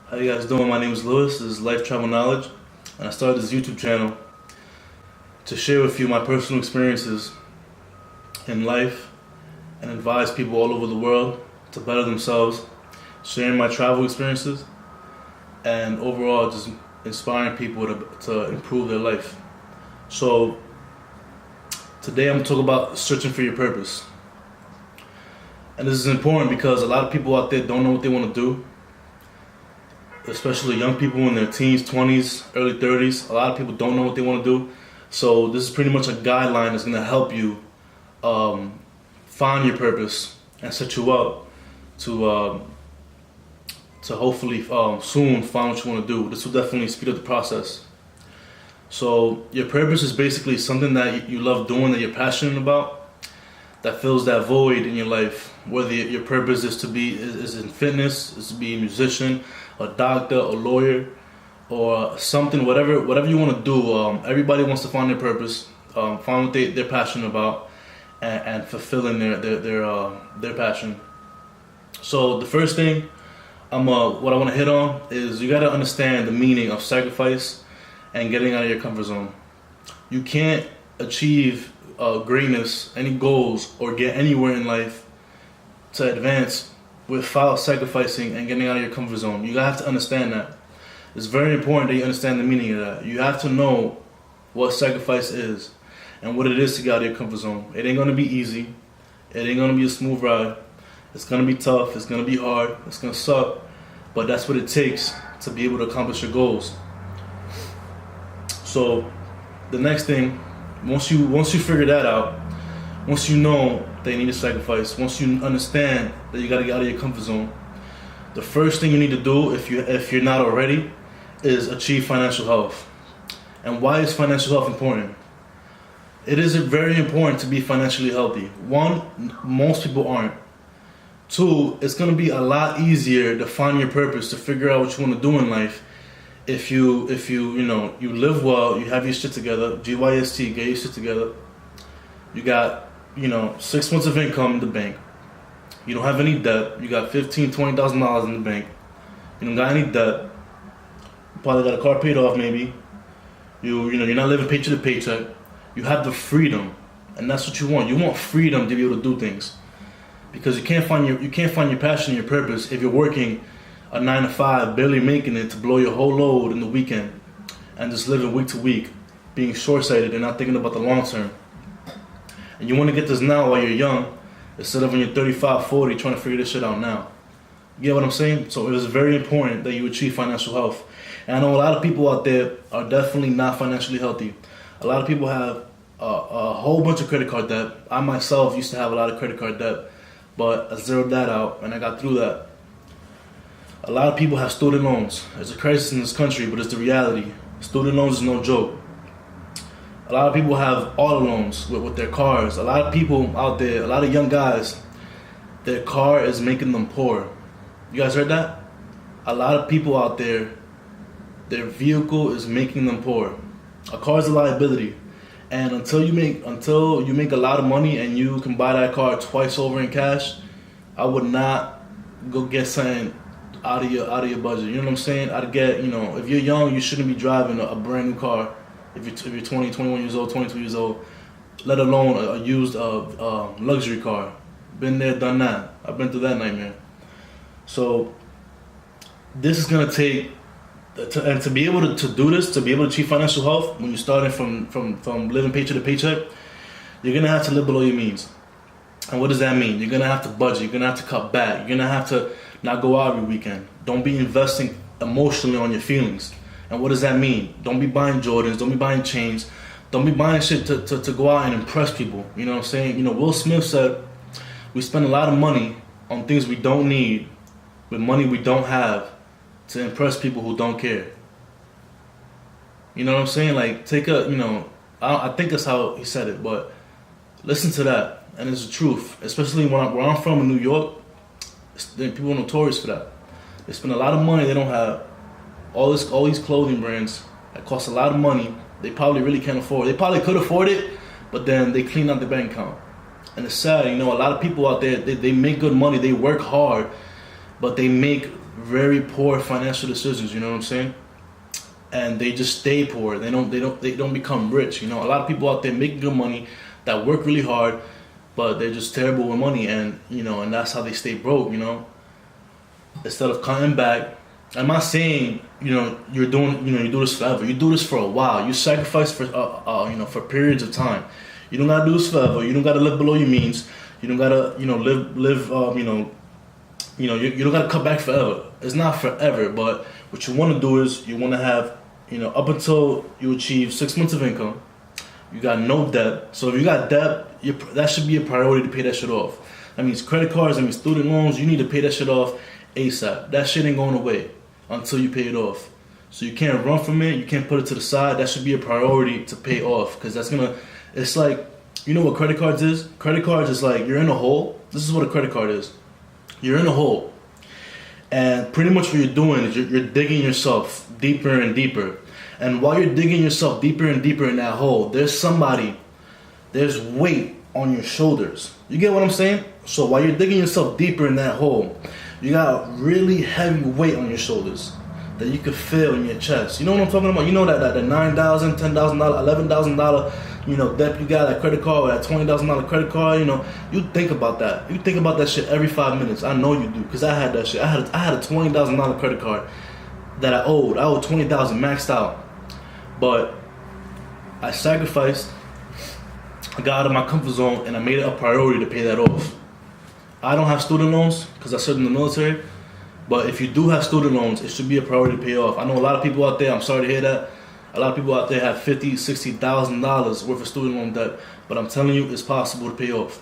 How you guys doing? My name is Lewis. This is Life Travel Knowledge, and I started this YouTube channel to share with you my personal experiences in life and advise people all over the world to better themselves, sharing my travel experiences, and overall just inspiring people to improve their life. So today I'm going to talk about searching for your purpose. And this is important because a lot of people out there don't know what they want to do, especially young people in their teens, 20s, early 30s. A lot of people don't know what they want to do. So this is pretty much a guideline that's going to help you find your purpose and set you up to hopefully soon find what you want to do. This will definitely speed up the process. So your purpose is basically something that you love doing, that you're passionate about, that fills that void in your life. Whether your purpose is in fitness, is to be a musician, a doctor, a lawyer, or something, whatever you want to do. Everybody wants to find their purpose, find what they're passionate about, and fulfilling their passion. So the first thing what I want to hit on is you got to understand the meaning of sacrifice and getting out of your comfort zone. You can't achieve greatness, any goals, or get anywhere in life to advance without sacrificing and getting out of your comfort zone. You have to understand that. It's very important that you understand the meaning of that. You have to know what sacrifice is and what it is to get out of your comfort zone. It ain't going to be easy. It ain't going to be a smooth ride. It's going to be tough. It's going to be hard. It's going to suck. But that's what it takes to be able to accomplish your goals. So the next thing, once you figure that out, once you know that you need to sacrifice, once you understand that you got to get out of your comfort zone, the first thing you need to do, if you're not already, is achieve financial health. And why is financial health important? It is very important to be financially healthy. One, most people aren't. Two, it's going to be a lot easier to find your purpose, to figure out what you want to do in life if you live well, you have your shit together, GYST, get your shit together. You got 6 months of income in the bank. You don't have any debt. You got $15,000-$20,000 in the bank. You don't got any debt. You probably got a car paid off maybe. You're not living paycheck to paycheck. You have the freedom, and that's what you want. You want freedom to be able to do things, because you can't find your passion and your purpose if you're working a 9 to 5, barely making it to blow your whole load in the weekend, and just living week to week, being short-sighted and not thinking about the long term. And you want to get this now while you're young, instead of when you're 35, 40, trying to figure this shit out now. You get what I'm saying? So it is very important that you achieve financial health. And I know a lot of people out there are definitely not financially healthy. A lot of people have a whole bunch of credit card debt. I myself used to have a lot of credit card debt, but I zeroed that out and I got through that. A lot of people have student loans. It's a crisis in this country, but it's the reality. Student loans is no joke. A lot of people have auto loans with their cars. A lot of people out there, a lot of young guys, their car is making them poor. You guys heard that? A lot of people out there, their vehicle is making them poor. A car is a liability. And until you make a lot of money and you can buy that car twice over in cash, I would not go get something out of your budget. You know what I'm saying? I'd get, if you're young, you shouldn't be driving a brand new car. If you're 20, 21 years old, 22 years old, let alone a used luxury car. Been there, done that. I've been through that nightmare. So this is gonna take, to be able to do this, to be able to achieve financial health, when you're starting from living paycheck to paycheck, you're gonna have to live below your means. And what does that mean? You're gonna have to budget. You're gonna have to cut back. You're gonna have to not go out every weekend. Don't be investing emotionally on your feelings. And what does that mean? Don't be buying Jordans. Don't be buying chains. Don't be buying shit to go out and impress people. You know what I'm saying? Will Smith said, we spend a lot of money on things we don't need with money we don't have to impress people who don't care. You know what I'm saying? Like, I think that's how he said it, but listen to that. And it's the truth. Especially where I'm from in New York, people are notorious for that. They spend a lot of money they don't have. All these clothing brands that cost a lot of money, they probably really can't afford. They probably could afford it, but then they clean out the bank account. And it's sad, a lot of people out there, they make good money, they work hard, but they make very poor financial decisions. You know what I'm saying? And they just stay poor. They don't become rich. You know, a lot of people out there making good money that work really hard, but they're just terrible with money, and you know, and that's how they stay broke. You know, instead of cutting back. I'm not saying you do this forever. You do this for a while. You sacrifice for for periods of time. You don't gotta do this forever. You don't gotta live below your means. You don't gotta live you don't gotta cut back forever. It's not forever, but what you want to do is you want to have up until you achieve 6 months of income. You got no debt. So if you got debt, that should be a priority to pay that shit off. That means credit cards, that means student loans. You need to pay that shit off ASAP. That shit ain't going away until you pay it off. So you can't run from it. You can't put it to the side. That should be a priority to pay off, because it's like, you know what credit cards is? Credit cards is like you're in a hole. This is what a credit card is. You're in a hole. And pretty much what you're doing is you're digging yourself deeper and deeper. And while you're digging yourself deeper and deeper in that hole, there's weight on your shoulders. You get what I'm saying? So while you're digging yourself deeper in that hole, you got really heavy weight on your shoulders that you could feel in your chest. You know what I'm talking about? You know that $9,000, $10,000, $11,000, debt you got, that credit card, or that $20,000 credit card. You think about that. You think about that shit every 5 minutes. I know you do, because I had that shit. I had a $20,000 credit card that I owed. I owed $20,000 maxed out. But I sacrificed. I got out of my comfort zone, and I made it a priority to pay that off. I don't have student loans because I served in the military. But if you do have student loans, it should be a priority to pay off. I know a lot of people out there, I'm sorry to hear that. A lot of people out there have $50,000, $60,000 worth of student loan debt. But I'm telling you, it's possible to pay off.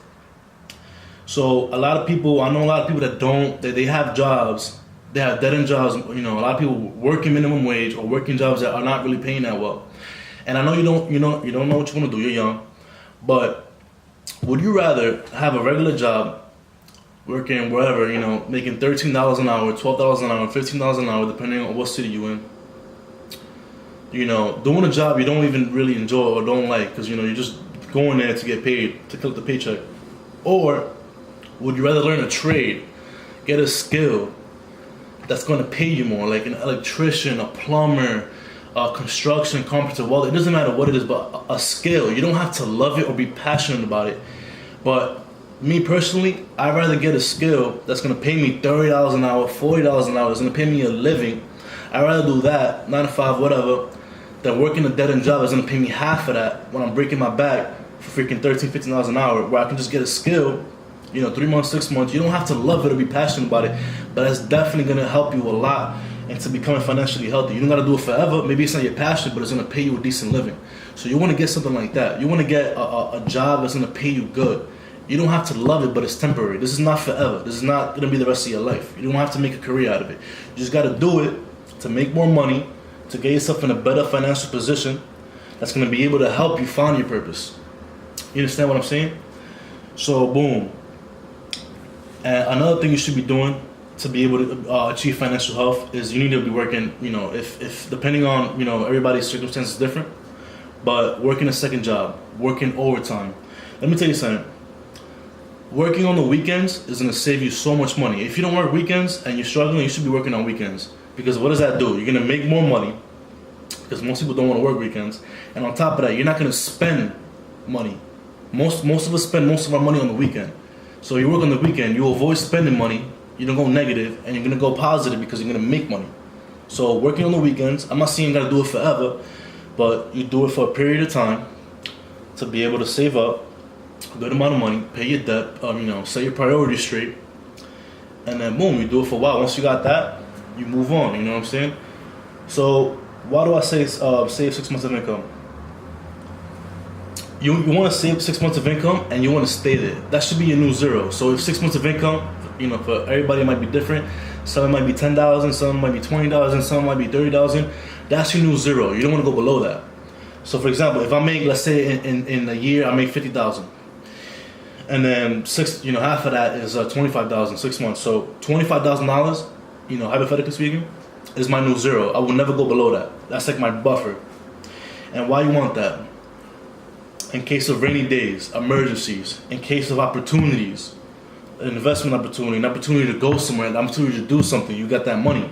So I know a lot of people that they have jobs. They have dead-end jobs. A lot of people working minimum wage or working jobs that are not really paying that well. And I know you don't know what you want to do. You're young. But would you rather have a regular job, working wherever, making $13 an hour, $12 an hour, $15 an hour, depending on what city you're in, doing a job you don't even really enjoy or don't like, because you're just going there to get paid, to collect the paycheck? Or would you rather learn a trade, get a skill that's going to pay you more, like an electrician, a plumber, a construction carpenter, welder? It doesn't matter what it is, but a skill. You don't have to love it or be passionate about it. But me personally, I'd rather get a skill that's going to pay me $30 an hour, $40 an hour, that's going to pay me a living. I'd rather do that, 9 to 5, whatever, than working a dead-end job that's going to pay me half of that when I'm breaking my back for freaking $13, $15 an hour, where I can just get a skill, 3 months, 6 months. You don't have to love it or be passionate about it, but it's definitely going to help you a lot into becoming financially healthy. You don't got to do it forever. Maybe it's not your passion, but it's going to pay you a decent living. So you want to get something like that. You want to get a job that's going to pay you good. You don't have to love it, but it's temporary. This is not forever. This is not going to be the rest of your life. You don't have to make a career out of it. You just got to do it to make more money, to get yourself in a better financial position that's going to be able to help you find your purpose. You understand what I'm saying? So, boom. And another thing you should be doing to be able to achieve financial health is you need to be working, if depending on, everybody's circumstances is different, but working a second job, working overtime. Let me tell you something. Working on the weekends is going to save you so much money. If you don't work weekends and you're struggling, you should be working on weekends. Because what does that do? You're going to make more money, because most people don't want to work weekends. And on top of that, you're not going to spend money. Most of us spend most of our money on the weekend. So you work on the weekend, you avoid spending money, you don't go negative, and you're going to go positive because you're going to make money. So working on the weekends, I'm not saying you got to do it forever, but you do it for a period of time to be able to save up a good amount of money, pay your debt, set your priorities straight, and then boom, you do it for a while. Once you got that, you move on. You know what I'm saying? So why do I say save 6 months of income? You want to save 6 months of income and you want to stay there. That should be your new zero. So if 6 months of income, for everybody it might be different. Some might be $10,000, some might be $20,000, some might be $30,000. That's your new zero. You don't want to go below that. So for example, if I make, let's say in a year I make $50,000. And then half of that is $25,000, 6 months. So $25,000, hypothetically speaking, is my new zero. I will never go below that. That's like my buffer. And why you want that? In case of rainy days, emergencies, in case of opportunities, an investment opportunity, an opportunity to go somewhere, an opportunity to do something. You got that money.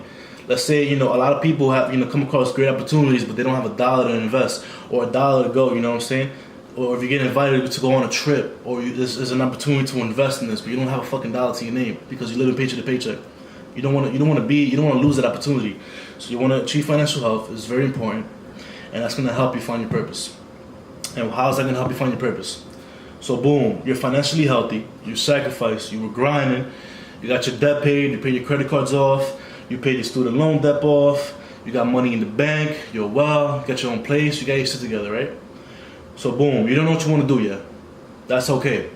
Let's say, you know, a lot of people have, you know, come across great opportunities, but they don't have a dollar to invest or a dollar to go, you know what I'm saying? Or if you get invited to go on a trip, or there's an opportunity to invest in this, but you don't have a fucking dollar to your name because you live in paycheck to paycheck. You don't want to lose that opportunity. So you want to achieve financial health is very important, and that's going to help you find your purpose. And how is that going to help you find your purpose? So boom, you're financially healthy, you sacrifice, you were grinding, you got your debt paid, you paid your credit cards off, you paid your student loan debt off, you got money in the bank, you're well, you got your own place, you got your shit together, right? So boom, you don't know what you want to do yet. That's okay.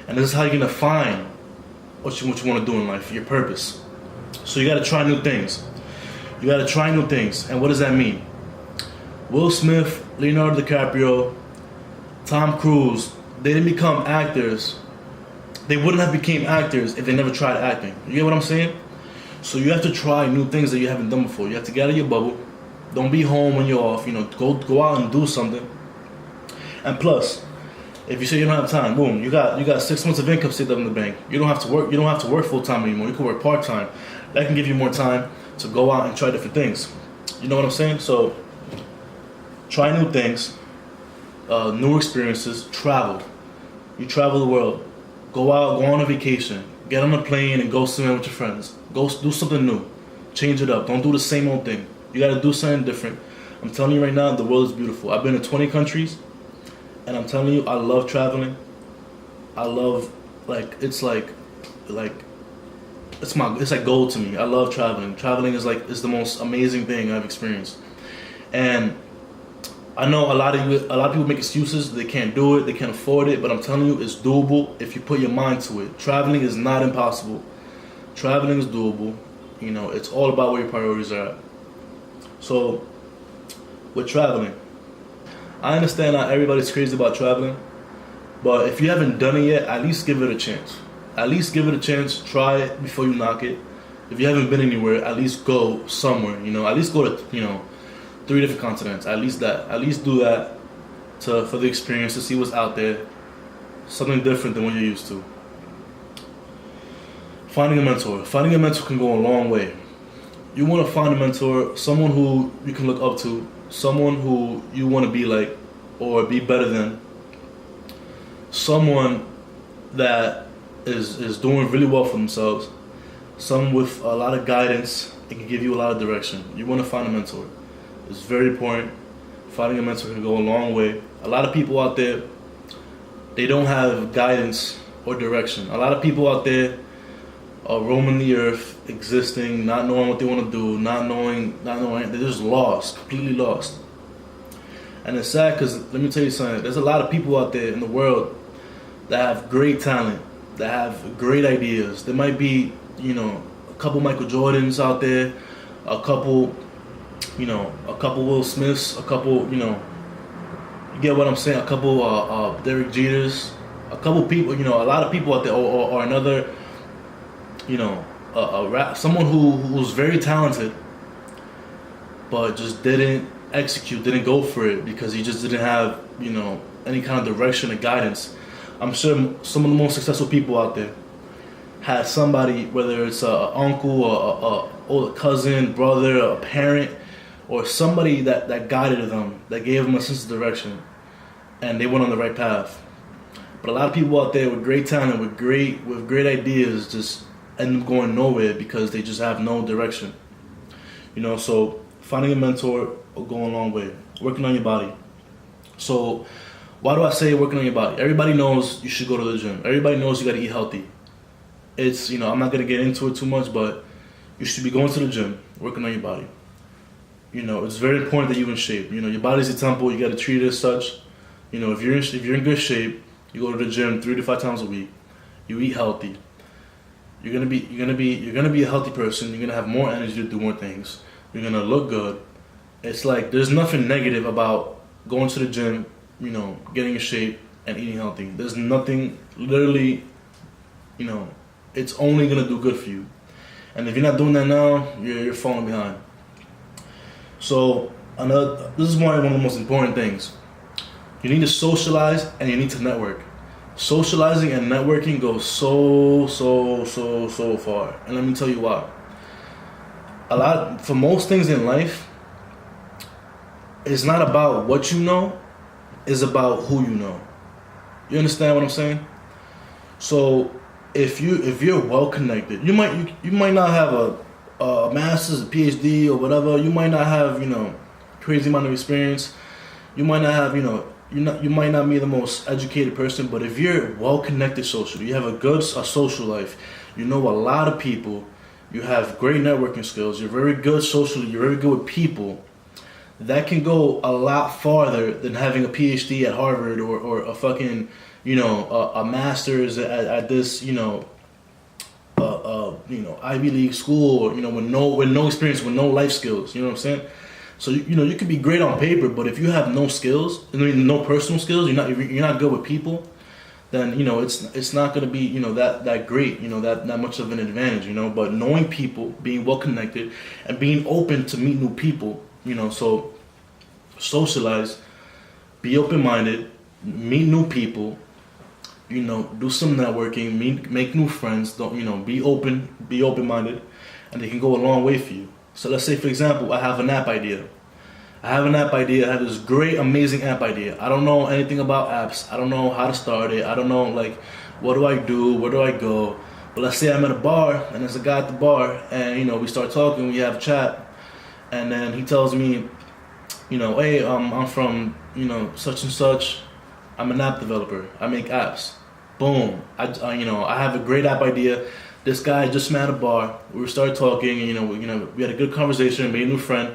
And this is how you're going to find what you want to do in life, your purpose. So you got to try new things. You got to try new things. And what does that mean? Will Smith, Leonardo DiCaprio, Tom Cruise, they didn't become actors. They wouldn't have became actors if they never tried acting. You get what I'm saying? So you have to try new things that you haven't done before. You have to get out of your bubble. Don't be home when you're off. You know, go out and do something. And plus, if you say you don't have time, boom, you got 6 months of income saved up in the bank. You don't have to work. You don't have to work full time anymore. You can work part time. That can give you more time to go out and try different things. You know what I'm saying? So try new things, new experiences. Travel. You travel the world. Go out. Go on a vacation. Get on a plane and go somewhere with your friends. Go do something new. Change it up. Don't do the same old thing. You got to do something different. I'm telling you right now, the world is beautiful. I've been to 20 countries. And I'm telling you, I love traveling. I love, it's like gold to me. I love traveling. Traveling is the most amazing thing I've experienced. And I know a lot of people make excuses. They can't do it. They can't afford it. But I'm telling you, it's doable if you put your mind to it. Traveling is not impossible. Traveling is doable. You know, it's all about where your priorities are at. So, with traveling, I understand not everybody's crazy about traveling, but if you haven't done it yet, at least give it a chance. At least give it a chance. Try it before you knock it. If you haven't been anywhere, at least go somewhere. You know, at least go to 3 different continents. At least that. At least do that for the experience, to see what's out there. Something different than what you're used to. Finding a mentor. Finding a mentor can go a long way. You want to find a mentor, someone who you can look up to, someone who you want to be like or be better than, someone that is doing really well for themselves, someone with a lot of guidance and can give you a lot of direction. You want to find a mentor. It's very important. Finding a mentor can go a long way. A lot of people out there, they don't have guidance or direction. A lot of people out there are roaming the earth, existing, not knowing what they want to do, not knowing, they're just lost, completely lost. And it's sad because, let me tell you something, there's a lot of people out there in the world that have great talent, that have great ideas. There might be, a couple Michael Jordans out there, a couple Will Smiths, a couple, you get what I'm saying, a couple Derek Jeters, a couple people, a lot of people out there, or another, someone who's very talented, but just didn't execute, didn't go for it because he just didn't have, any kind of direction or guidance. I'm sure some of the most successful people out there had somebody, whether it's an uncle, or older cousin, brother, a parent, or somebody that guided them, that gave them a sense of direction, and they went on the right path. But a lot of people out there with great talent, with great ideas, just end up going nowhere because they just have no direction. So finding a mentor will go a long way. Working on your body. So why do I say working on your body? Everybody knows you should go to the gym. Everybody knows you got to eat healthy. It's, I'm not going to get into it too much, but you should be going to the gym, working on your body. It's very important that you're in shape. Your body's a temple. You got to treat it as such. If you're in good shape, you go to the gym 3 to 5 times a week. You eat healthy. You're gonna be a healthy person. You're gonna have more energy to do more things. You're gonna look good. It's like there's nothing negative about going to the gym, getting in shape and eating healthy. There's nothing, literally, it's only gonna do good for you. And if you're not doing that now, you're falling behind. So this is one of the most important things. You need to socialize and you need to network. Socializing and networking goes so far, and let me tell you why. For most things in life, it's not about what you know, it's about who you know. You understand what I'm saying? So if you're well connected, you might not have a master's, a PhD, or whatever. You might not have crazy amount of experience. You might not have you might not be the most educated person, but if you're well connected socially, you have a social life, you know a lot of people, you have great networking skills, you're very good socially, you're very good with people, that can go a lot farther than having a PhD at Harvard or a fucking, a master's at this, Ivy League school, with no experience, with no life skills. You know what I'm saying? So you could be great on paper, but if you have no skills, no personal skills, you're not good with people, then it's not gonna be that great, that much of an advantage. But knowing people, being well connected, and being open to meet new people. So socialize, be open minded, meet new people. Do some networking, make new friends. Don't be open minded, and they can go a long way for you. So let's say, for example, I have an app idea. I have this great, amazing app idea. I don't know anything about apps. I don't know how to start it. I don't know, what do I do? Where do I go? But let's say I'm at a bar, and there's a guy at the bar, and, we start talking, we have a chat, and then he tells me, hey, I'm from, such and such. I'm an app developer. I make apps. Boom. I have a great app idea. This guy just met at a bar. We started talking, and we had a good conversation, made a new friend,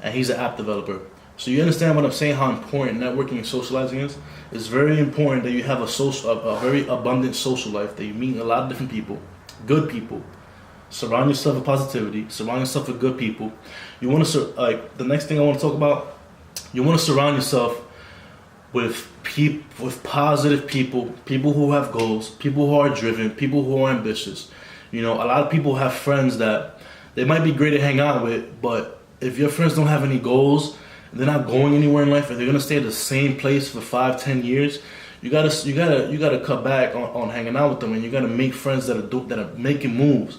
and he's an app developer. So you understand what I'm saying? How important networking and socializing is. It's very important that you have a very abundant social life. That you meet a lot of different people, good people. Surround yourself with positivity. Surround yourself with good people. You want to the next thing I want to talk about. You want to surround yourself with positive people, people who have goals, people who are driven, people who are ambitious. A lot of people have friends that they might be great to hang out with, but if your friends don't have any goals, they're not going anywhere in life, and they're gonna stay at the same place for 5-10 years, you gotta cut back on hanging out with them, and you gotta make friends that are making moves,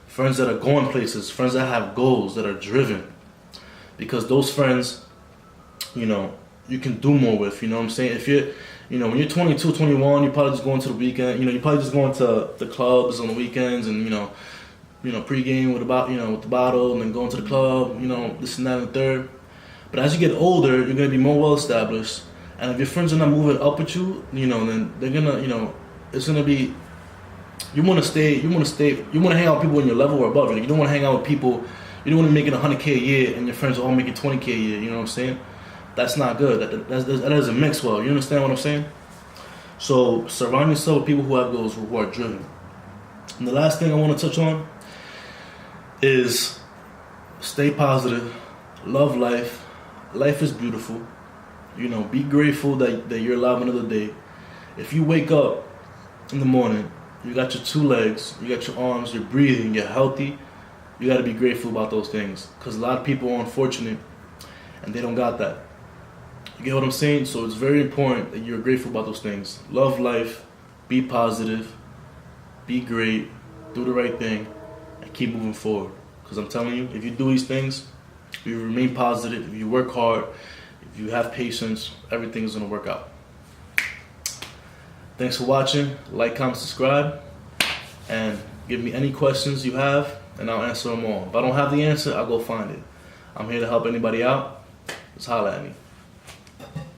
friends that are going places, friends that have goals, that are driven, because those friends, you can do more with. You know what I'm saying? If you're, when you're 22, 21, you're probably just going to the weekend. You're probably just going to the clubs on the weekends, and pregame with with the bottle, and then going to the club. This and that and the third. But as you get older, you're gonna be more well established, and if your friends are not moving up with you, then they're gonna, it's gonna be. You want to hang out with people in your level or above. You don't want to hang out with people. You don't want to be making $100K a year, and your friends are all making $20K a year. You know what I'm saying? That's not good. That doesn't mix well. You understand what I'm saying? So surround yourself with people who have goals, who are driven. And the last thing I want to touch on is stay positive, love life. Life is beautiful. Be grateful that you're alive another day. If you wake up in the morning, you got your 2 legs, you got your arms, you're breathing, you're healthy, you got to be grateful about those things. Because a lot of people are unfortunate and they don't got that. You get what I'm saying? So it's very important that you're grateful about those things. Love life, be positive, be great, do the right thing, and keep moving forward. Because I'm telling you, if you do these things, if you remain positive, if you work hard, if you have patience, everything is going to work out. Thanks for watching. Like, comment, subscribe, and give me any questions you have, and I'll answer them all. If I don't have the answer, I'll go find it. I'm here to help anybody out. Just holler at me.